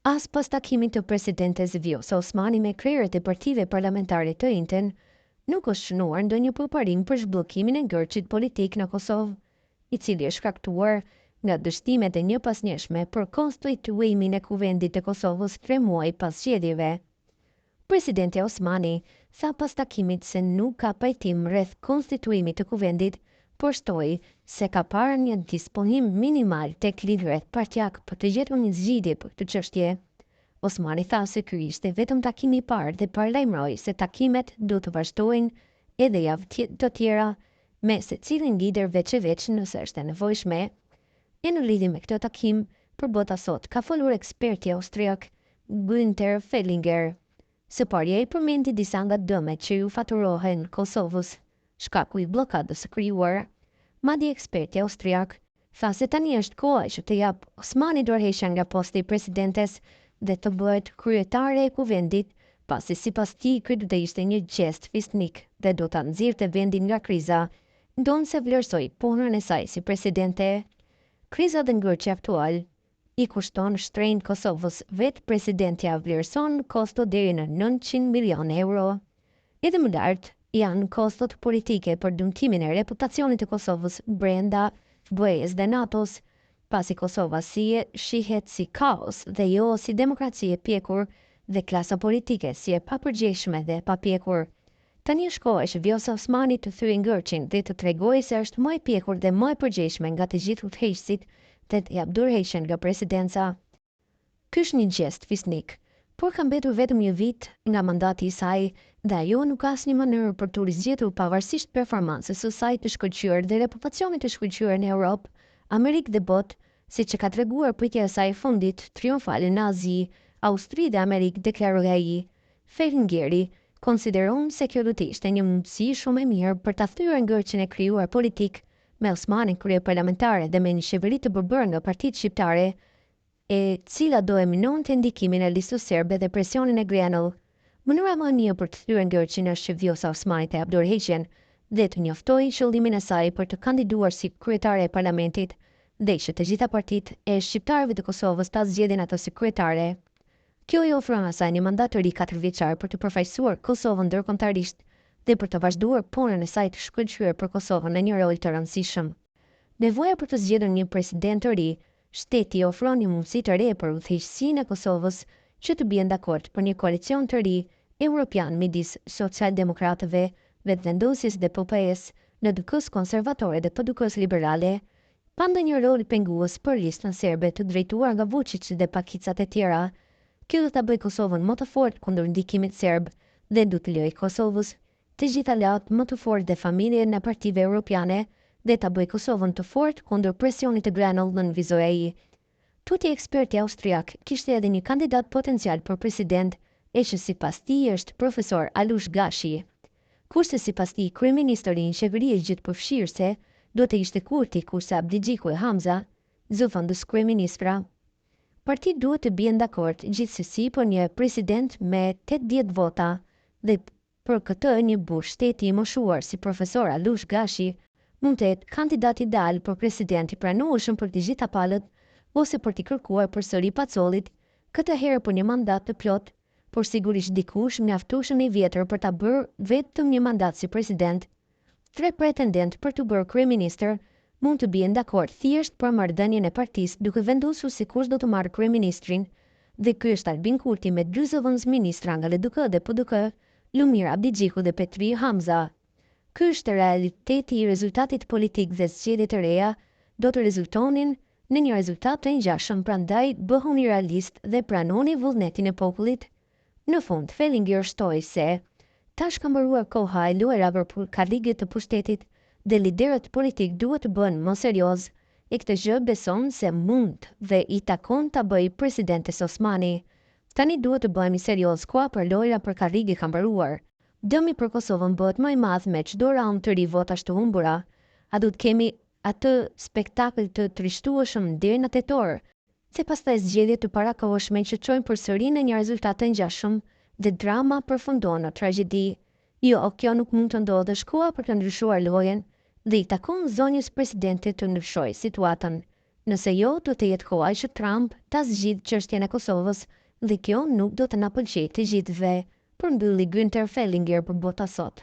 As pas takimit të presidentes Vjosa Osmani me krerët e partive parlamentare të Inten, nuk është shënuar ndonjë përparim për zhbllokimin e ngërçit politik në Kosovë, i cili është shkaktuar nga dështimet e njëpasnjëshme për konstituimin e kuvendit të Kosovës 3 muaj pas zgjedhjeve. Presidenti Osmani tha pas takimit se nuk ka pajtim rreth konstituimit të kuvendit, por shtoi se ka parë një disponim minimal tek liderët partjak për të gjetur një zgjidhje për këtë çështje. Osmani tha se ky ishte vetëm takimi i parë dhe paralajmëroi se takimet do të vazhdojnë edhe javë të tjera me secilin lider veç e veç nëse është e nevojshme. E në lidhje me këtë takim, për bota sot ka folur eksperti austriak Günther Fellinger. Së parja i përmendi disa nga dëmet që ju faturohen Kosovës, shkaku i bllokadës së krijuar. Madje eksperti austriak tha se tani është koha që të jap Osmani dorëheqja nga posti i presidentes dhe të bëhet kryetare e kuvendit, pasi sipas tij ky do të ishte një gjest fisnik dhe do ta nxirrte vendin nga kriza, ndonse vlerësoi punën e saj si presidente. Kriza dhe ngërçi aktual i kushton shtrenjtë Kosovës, vetë presidentja vlerëson kosto deri në 900 milion euro. Edhe më lart janë kostot politike për dëmtimin e reputacionit të Kosovës brenda BE-s dhe NATO-s, pasi Kosova shihet si kaos dhe jo si demokraci e pjekur dhe klasa politike si e papërgjegjshme dhe papjekur. Tani është koha që Vjosa Osmani të thyejë ngërçin dhe të tregojë se është më e pjekur dhe më e përgjegjshme nga të gjithë udhëheqësit dhe të jap dorëheqjen nga presidenca. Ky është një gjest fisnik, por ka mbetur vetëm një vit nga mandati i saj dhe ajo nuk ka asnjë mënyrë për të rizgjetur pavarësisht performancës së saj të shkëlqyer dhe reputacionit të shkëlqyer në Europë, Amerikë dhe botë, siç e ka treguar pritja e saj e fundit triumfale në Azi, Austri dhe Amerikë, deklaroi ai. Fellingeri konsideron se kjo do të ishte një mundësi shumë e mirë për ta thyer ngërçin e krijuar politik me Osmanin kryeparlamentare dhe me një qeveri të përbërë nga partitë shqiptare, e cila do e minonte ndikimin e listës serbe dhe presionin e Grenell. Mënyra më e mirë për të thyer ngërçin është që Vjosa Osmani të jap dorëheqjen dhe të njoftojë qëllimin e saj për të kandiduar si kryetare e parlamentit dhe që të gjitha partitë e shqiptarëve të Kosovës ta zgjedhin atë si kryetare. Kjo i ofron asaj një mandat të ri 4 vjeçar për të përfaqësuar Kosovën ndërkombëtarisht dhe për të vazhduar punën e saj të shkëlqyer për Kosovën në një rol të rëndësishëm. Nevoja për të zgjedhur një president të ri, shteti ofron një mundësi të re për udhëheqësinë e Kosovës që të bien dakord për një koalicion të ri evropian midis socialdemokratëve, vetëvendosjes dhe PPE-s, LDK-s konservatore dhe PDK-s liberale, pa ndonjë rol pengues për listën serbe të drejtuar nga Vučić dhe pakicat e tjera. Kjo do ta bëjë Kosovën më të fortë kundër ndikimit serb dhe do të lejë Kosovës të gjitha aleat më të fortë dhe familjen e partive europiane dhe ta bëjë Kosovën të fortë kundër presionit të Grenell, nënvizoi ai. Tuti eksperti austriak kishte edhe një kandidat potencial për president, e që sipas tij është profesor Alush Gashi. Kurse sipas tij kryeministri i qeverisë gjithëpërfshirëse do të ishte Kurti, kurse Abdigjiku e Hamza, zëvendës kryeministra. Partitë duhet të bien dakord gjithsesi për një president me 80 vota dhe për këtë një bush shteti i moshuar si profesor Alush Gashi mund të jetë kandidat ideal për president i pranueshëm për të gjitha palët ose për t'i kërkuar përsëri Pacollit, këtë herë për një mandat të plot, por sigurisht dikush mjaftueshëm i vjetër për ta bërë vetëm një mandat si president. 3 pretendent për të bërë kryeministër mund të bien dakord thjesht për marrëdhënien e partisë duke vendosur se kush do të marrë kryeministrin, dhe ky është Albin Kurti me 2 zëvendës ministra nga LDK dhe PDK, Lumir Abdigjiku dhe Petri Hamza. Ky është realiteti i rezultatit politik dhe zgjedhjet e reja do të rezultonin në një rezultat të ngjashëm, prandaj bëhuni realist dhe pranoni vullnetin e popullit. Në fund, Fellinger shtoi se tash ka mbaruar koha e luajrave për karrige të pushtetit dhe liderët politik duhet të bëhen më serioz, e këtë gjë beson se mund dhe i takon ta bëjë presidentes Osmani. Tani duhet të bëhemi serioz, koha për lojra për karrige ka mbaruar. Dëmi për Kosovën bëhet më i madh me çdo raund të ri votash të humbura. A do të kemi atë spektakël të trishtueshëm deri në tetor, se pastaj zgjedhje të parakohshme që çojnë përsëri në një rezultat të ngjashëm dhe drama përfundon në tragjedi. Jo, kjo nuk mund të ndodhë, shkoa për të ndryshuar lojën dhe i takon zonjës presidente të ndryshojë situatën. Nëse jo, do të jetë koha që Trump ta zgjidhë çështjen e Kosovës dhe kjo nuk do të na pëlqejë të gjithëve, përmbylli Günther Fellinger për Bota Sot.